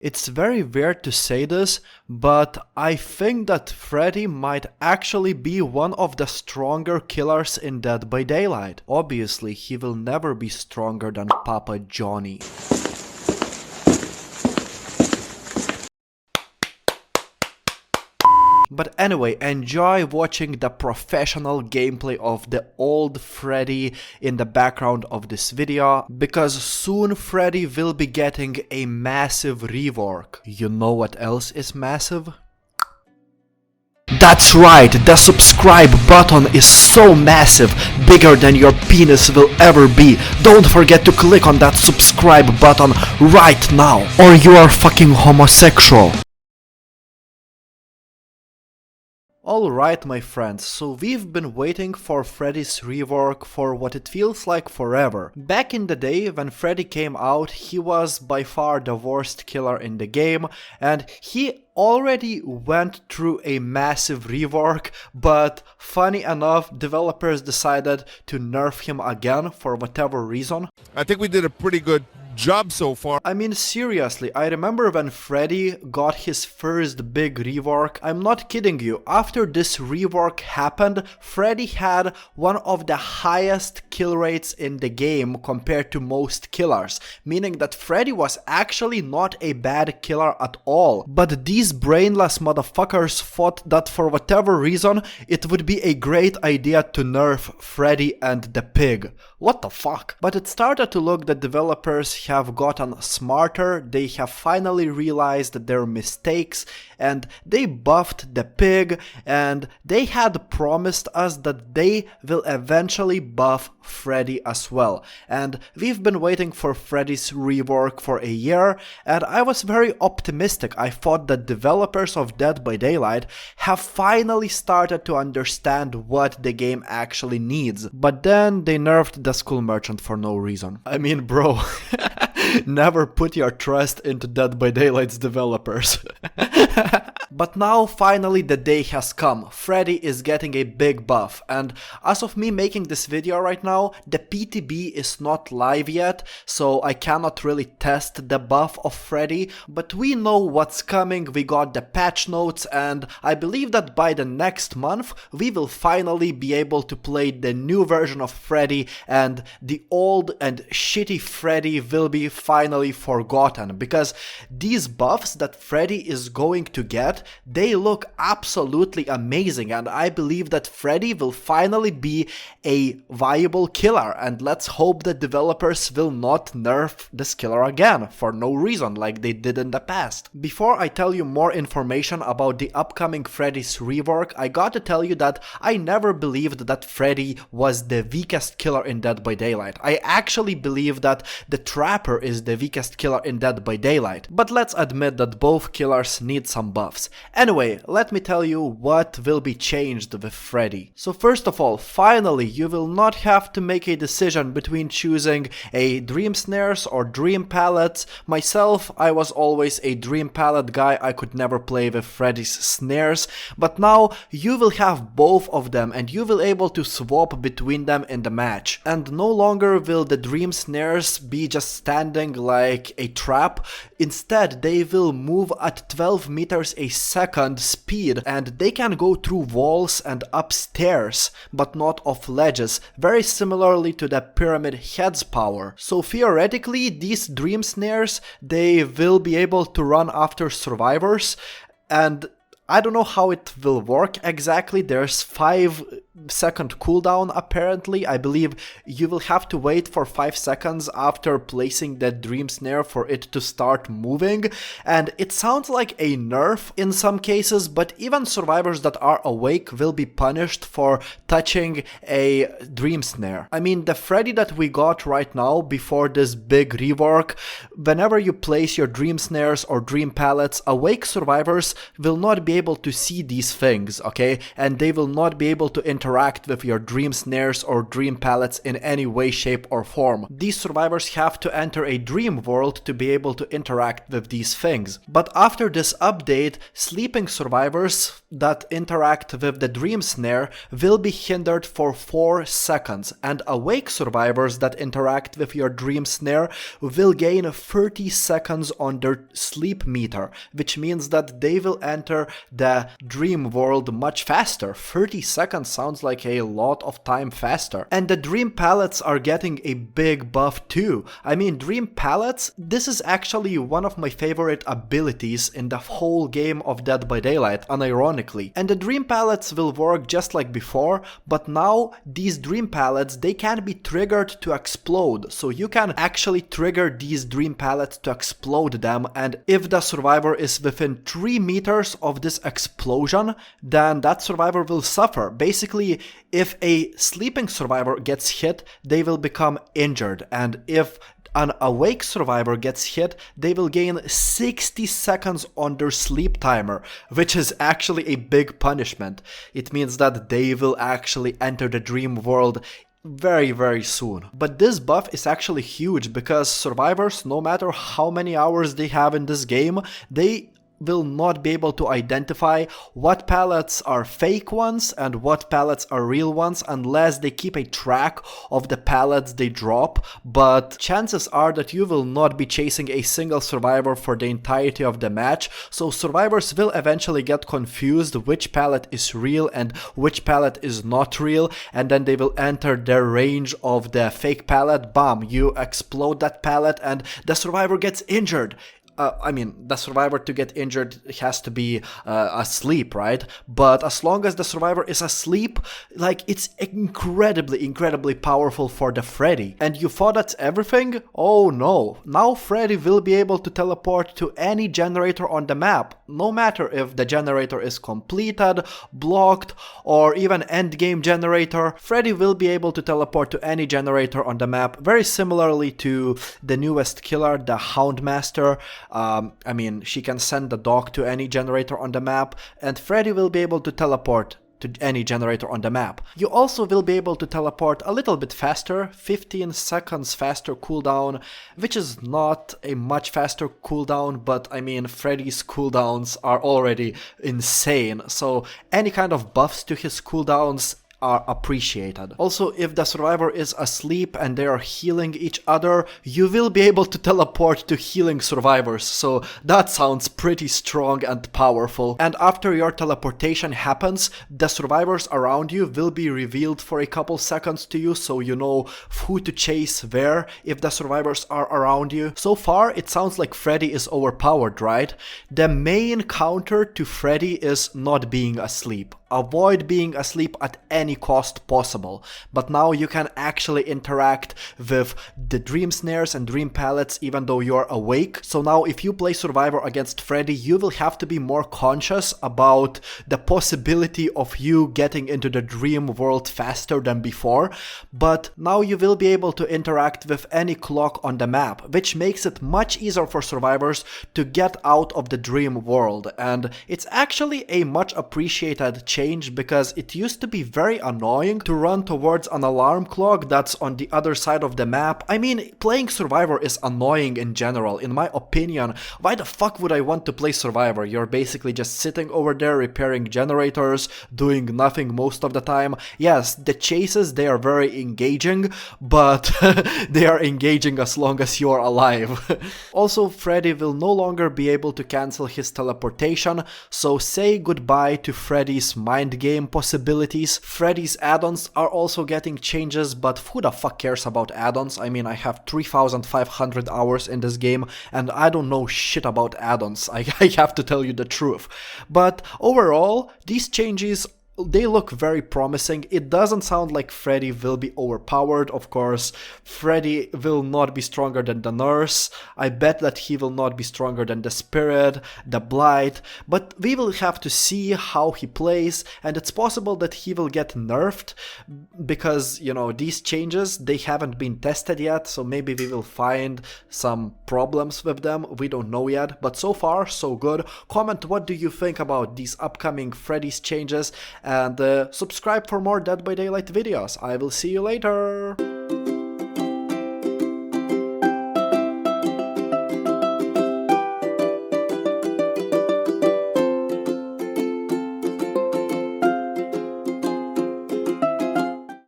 It's very weird to say this, but I think that Freddy might actually be one of the stronger killers in Dead by Daylight. Obviously, he will never be stronger than Papa Johnny. But anyway, enjoy watching the professional gameplay of the old Freddy in the background of this video, because soon Freddy will be getting a massive rework. You know what else is massive? That's right, the subscribe button is so massive, bigger than your penis will ever be. Don't forget to click on that subscribe button right now, or you are fucking homosexual. Alright my friends, so we've been waiting for Freddy's rework for what it feels like forever. Back in the day when Freddy came out, he was by far the worst killer in the game, and he already went through a massive rework, but funny enough, developers decided to nerf him again for whatever reason. I think we did a pretty good job so far. I mean, seriously, I remember when Freddy got his first big rework. I'm not kidding you, after this rework happened, Freddy had one of the highest kill rates in the game compared to most killers, meaning that Freddy was actually not a bad killer at all. But these brainless motherfuckers thought that for whatever reason, it would be a great idea to nerf Freddy and the pig. What the fuck? But it started to look that developers have gotten smarter, they have finally realized their mistakes, and they buffed the pig, and they had promised us that they will eventually buff Freddy as well. And we've been waiting for Freddy's rework for a year, and I was very optimistic. I thought that developers of Dead by Daylight have finally started to understand what the game actually needs. But then they nerfed the Skull Merchant for no reason. I mean, bro, never put your trust into Dead by Daylight's developers. But now finally the day has come. Freddy is getting a big buff, and as of me making this video right now, the PTB is not live yet, so I cannot really test the buff of Freddy, but we know what's coming. We got the patch notes, and I believe that by the next month we will finally be able to play the new version of Freddy, and the old and shitty Freddy will be finally forgotten, because these buffs that Freddy is going to get, they look absolutely amazing, and I believe that Freddy will finally be a viable killer, and let's hope that developers will not nerf this killer again for no reason like they did in the past. Before I tell you more information about the upcoming Freddy's rework, I gotta tell you that I never believed that Freddy was the weakest killer in Dead by Daylight. I actually believe that the Trapper is the weakest killer in Dead by Daylight, but let's admit that both killers need some buffs. Anyway, let me tell you what will be changed with Freddy. So first of all, finally you will not have to make a decision between choosing a Dream Snares or Dream Pallets. Myself, I was always a Dream Pallet guy, I could never play with Freddy's Snares, but now you will have both of them and you will be able to swap between them in the match. And no longer will the Dream Snares be just standing like a trap, instead they will move at 12 meters a second speed, and they can go through walls and upstairs, but not off ledges, very similarly to the Pyramid Head's power. So theoretically, these Dream Snares, they will be able to run after survivors, and I don't know how it will work exactly. There's 5-second cooldown apparently. I believe you will have to wait for 5 seconds after placing that Dream Snare for it to start moving, and it sounds like a nerf in some cases, but even survivors that are awake will be punished for touching a Dream Snare. I mean, the Freddy that we got right now before this big rework, whenever you place your Dream Snares or Dream Pallets, awake survivors will not be able to see these things, okay? And they will not be able to interact with your dream snares or dream pallets in any way, shape or form. These survivors have to enter a dream world to be able to interact with these things. But after this update, sleeping survivors that interact with the dream snare will be hindered for 4 seconds, and awake survivors that interact with your dream snare will gain 30 seconds on their sleep meter, which means that they will enter the dream world much faster. 30 seconds sounds like a lot of time faster. And the dream pallets are getting a big buff too. I mean, dream pallets, this is actually one of my favorite abilities in the whole game of Dead by Daylight, unironically. And the dream pallets will work just like before, but now these dream pallets, they can be triggered to explode. So you can actually trigger these dream pallets to explode them, and if the survivor is within 3 meters of this explosion, then that survivor will suffer. Basically, if a sleeping survivor gets hit, they will become injured, and if an awake survivor gets hit, they will gain 60 seconds on their sleep timer, which is actually a big punishment. It means that they will actually enter the dream world very soon. But this buff is actually huge because survivors, no matter how many hours they have in this game, they will not be able to identify what pallets are fake ones and what pallets are real ones unless they keep a track of the pallets they drop. But chances are that you will not be chasing a single survivor for the entirety of the match, so survivors will eventually get confused which pallet is real and which pallet is not real, and then they will enter their range of the fake pallet. Bam, you explode that pallet and the survivor gets injured. I mean, the survivor to get injured has to be asleep, right? But as long as the survivor is asleep, like, it's incredibly powerful for the Freddy. And you thought that's everything? Oh no. Now Freddy will be able to teleport to any generator on the map, no matter if the generator is completed, blocked, or even endgame generator. Freddy will be able to teleport to any generator on the map, very similarly to the newest killer, the Houndmaster. I mean, she can send the dog to any generator on the map, and Freddy will be able to teleport to any generator on the map. You also will be able to teleport a little bit faster, 15 seconds faster cooldown, which is not a much faster cooldown, but I mean, Freddy's cooldowns are already insane, so any kind of buffs to his cooldowns are appreciated. Also, if the survivor is asleep and they are healing each other, you will be able to teleport to healing survivors, so that sounds pretty strong and powerful. And after your teleportation happens, the survivors around you will be revealed for a couple seconds to you, so you know who to chase where if the survivors are around you. So far, it sounds like Freddy is overpowered, right? The main counter to Freddy is not being asleep. Avoid being asleep at any cost possible. But now you can actually interact with the dream snares and dream pallets even though you're awake. So now if you play survivor against Freddy, you will have to be more conscious about the possibility of you getting into the dream world faster than before. But now you will be able to interact with any clock on the map, which makes it much easier for survivors to get out of the dream world. And it's actually a much appreciated change, because it used to be very annoying to run towards an alarm clock that's on the other side of the map. I mean, playing survivor is annoying in general, in my opinion. Why the fuck would I want to play survivor? You're basically just sitting over there repairing generators, doing nothing most of the time. Yes, the chases, they are very engaging, but they are engaging as long as you're alive. Also, Freddy will no longer be able to cancel his teleportation, so say goodbye to Freddy's mind game possibilities. Freddy's add-ons are also getting changes, but who the fuck cares about add-ons? I mean, I have 3,500 hours in this game and I don't know shit about add-ons. I have to tell you the truth. But overall, these changes, they look very promising. It doesn't sound like Freddy will be overpowered. Of course, Freddy will not be stronger than the nurse. I bet that he will not be stronger than the spirit, the blight, but we will have to see how he plays, and it's possible that he will get nerfed because, you know, these changes, they haven't been tested yet, so maybe we will find some problems with them. We don't know yet, but so far so good. Comment what do you think about these upcoming Freddy's changes, and subscribe for more Dead by Daylight videos. I will see you later.